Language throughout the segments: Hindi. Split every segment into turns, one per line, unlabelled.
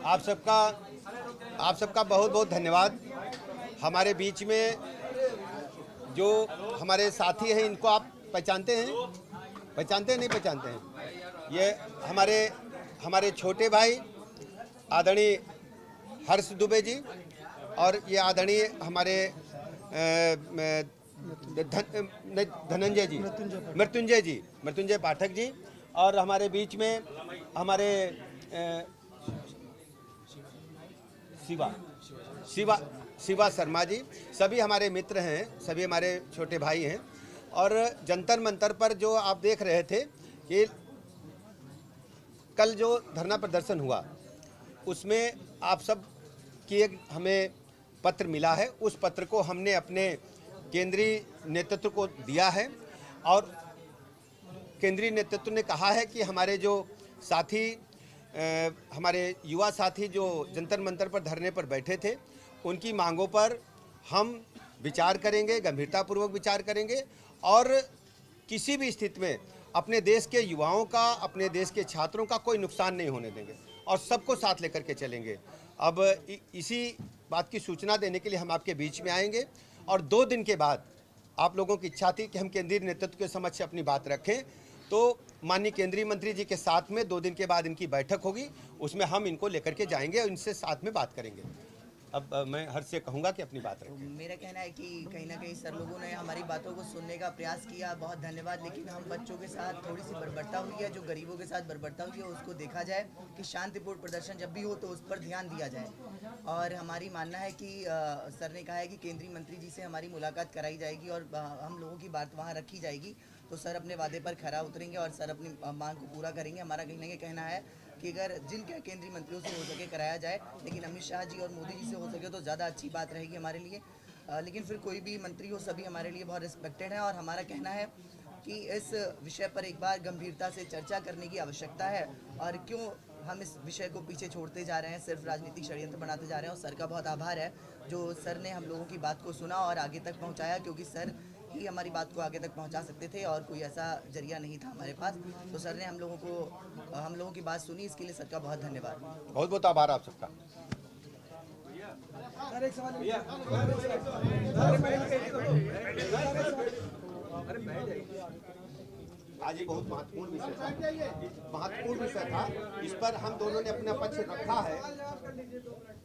आप सबका बहुत बहुत धन्यवाद। हमारे बीच में जो हमारे साथी हैं, इनको आप पहचानते हैं? नहीं पहचानते हैं? ये हमारे छोटे भाई आदरणीय हर्ष दुबे जी, और ये आदरणीय हमारे मृत्युंजय पाठक जी, और हमारे बीच में हमारे शिवा शर्मा जी, सभी हमारे मित्र हैं, सभी हमारे छोटे भाई हैं। और जंतर मंतर पर जो आप देख रहे थे कि कल जो धरना प्रदर्शन हुआ, उसमें आप सब की एक हमें पत्र मिला है। उस पत्र को हमने अपने केंद्रीय नेतृत्व को दिया है, और केंद्रीय नेतृत्व ने कहा है कि हमारे जो साथी हमारे युवा साथी जो जंतर मंतर पर धरने पर बैठे थे, उनकी मांगों पर हम विचार करेंगे, गंभीरतापूर्वक विचार करेंगे, और किसी भी स्थिति में अपने देश के युवाओं का, अपने देश के छात्रों का कोई नुकसान नहीं होने देंगे, और सबको साथ लेकर के चलेंगे। अब इसी बात की सूचना देने के लिए हम आपके बीच में आएंगे, और 2 दिन के बाद आप लोगों की इच्छा थी कि हम केंद्रीय नेतृत्व के समक्ष अपनी बात रखें, तो माननीय केंद्रीय मंत्री जी के साथ में 2 दिन के बाद इनकी बैठक होगी, उसमें हम इनको लेकर के जाएंगे और इनसे साथ में बात करेंगे। अब मैं हर्ष से कहूँगा कि अपनी बात रखें।
मेरा कहना है कि कहीं ना कहीं सर लोगों ने हमारी बातों को सुनने का प्रयास किया, बहुत धन्यवाद। लेकिन हम बच्चों के साथ थोड़ी सी बर्बरता हुई है, जो गरीबों के साथ बर्बरता हुई है, उसको देखा जाए कि शांतिपूर्ण प्रदर्शन जब भी हो तो उस पर ध्यान दिया जाए। और हमारी मानना है कि सर ने कहा है कि केंद्रीय मंत्री जी से हमारी मुलाकात कराई जाएगी और हम लोगों की बात वहाँ रखी जाएगी, तो सर अपने वादे पर खरा उतरेंगे और सर अपनी मांग को पूरा करेंगे। हमारा कहीं ना कहीं कहना है कि अगर जिनके केंद्रीय मंत्रियों से हो सके कराया जाए, लेकिन अमित शाह जी और मोदी जी से हो सके तो ज़्यादा अच्छी बात रहेगी हमारे लिए। लेकिन फिर कोई भी मंत्री हो, सभी हमारे लिए बहुत रिस्पेक्टेड है, और हमारा कहना है कि इस विषय पर एक बार गंभीरता से चर्चा करने की आवश्यकता है। और क्यों हम इस विषय को पीछे छोड़ते जा रहे हैं, सिर्फ राजनीतिक षड्यंत्र बनाते जा रहे हैं। और सर का बहुत आभार है जो सर ने हम लोगों की बात को सुना और आगे तक पहुँचाया, क्योंकि सर ही हमारी बात को आगे तक पहुंचा सकते थे और कोई ऐसा जरिया नहीं था हमारे पास। तो सर ने हम लोगों की बात सुनी, इसके लिए सर का बहुत धन्यवाद।
बहुत बहुत आभार आप सबका। आज ये बहुत महत्वपूर्ण विषय था, इस पर हम दोनों ने अपना पक्ष रखा है।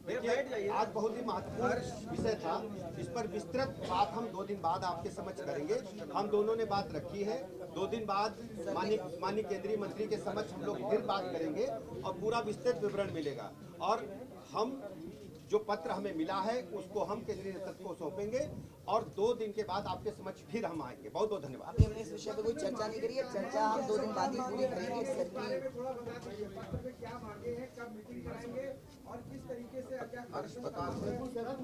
देखिए, आज बहुत ही महत्वपूर्ण विषय था, इस पर विस्तृत बात हम 2 दिन बाद आपके समक्ष करेंगे। हम दोनों ने बात रखी है, 2 दिन बाद माननीय केंद्रीय मंत्री के समक्ष हम लोग फिर बात करेंगे और पूरा विस्तृत विवरण मिलेगा। और हम जो पत्र हमें मिला है उसको हम केंद्रीय नेतृत्व को सौंपेंगे, और 2 दिन के बाद आपके समक्ष फिर हम आएंगे। बहुत बहुत धन्यवाद।
हमने इस विषय पर कोई चर्चा नहीं करी है, चर्चा हम 2 दिन बाद ही पूरी करेंगे। सर की
क्या मांगे हैं, कब मीटिंग कराएंगे और किस तरीके से
पत्र में पढ़ देता हूं।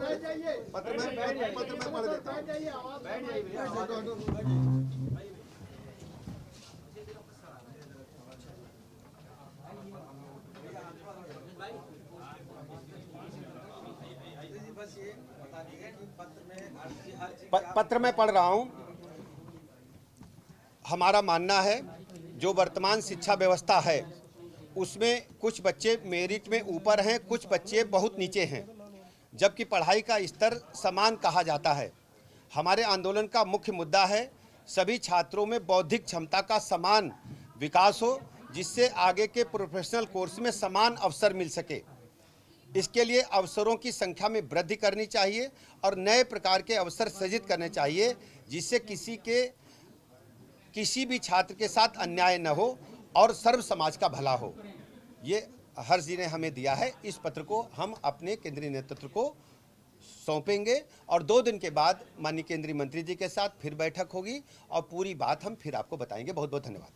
पत्र में पढ़ रहा हूं। हमारा मानना है जो वर्तमान शिक्षा व्यवस्था है उसमें कुछ बच्चे मेरिट में ऊपर हैं, कुछ बच्चे बहुत नीचे हैं, जबकि पढ़ाई का स्तर समान कहा जाता है। हमारे आंदोलन का मुख्य मुद्दा है सभी छात्रों में बौद्धिक क्षमता का समान विकास हो, जिससे आगे के प्रोफेशनल कोर्स में समान अवसर मिल सके। इसके लिए अवसरों की संख्या में वृद्धि करनी चाहिए और नए प्रकार के अवसर सृजित करने चाहिए, जिससे किसी भी छात्र के साथ अन्याय न हो और सर्व समाज का भला हो। ये हर्ष जी ने हमें दिया है। इस पत्र को हम अपने केंद्रीय नेतृत्व को सौंपेंगे, और 2 दिन के बाद माननीय केंद्रीय मंत्री जी के साथ फिर बैठक होगी और पूरी बात हम फिर आपको बताएंगे। बहुत बहुत धन्यवाद।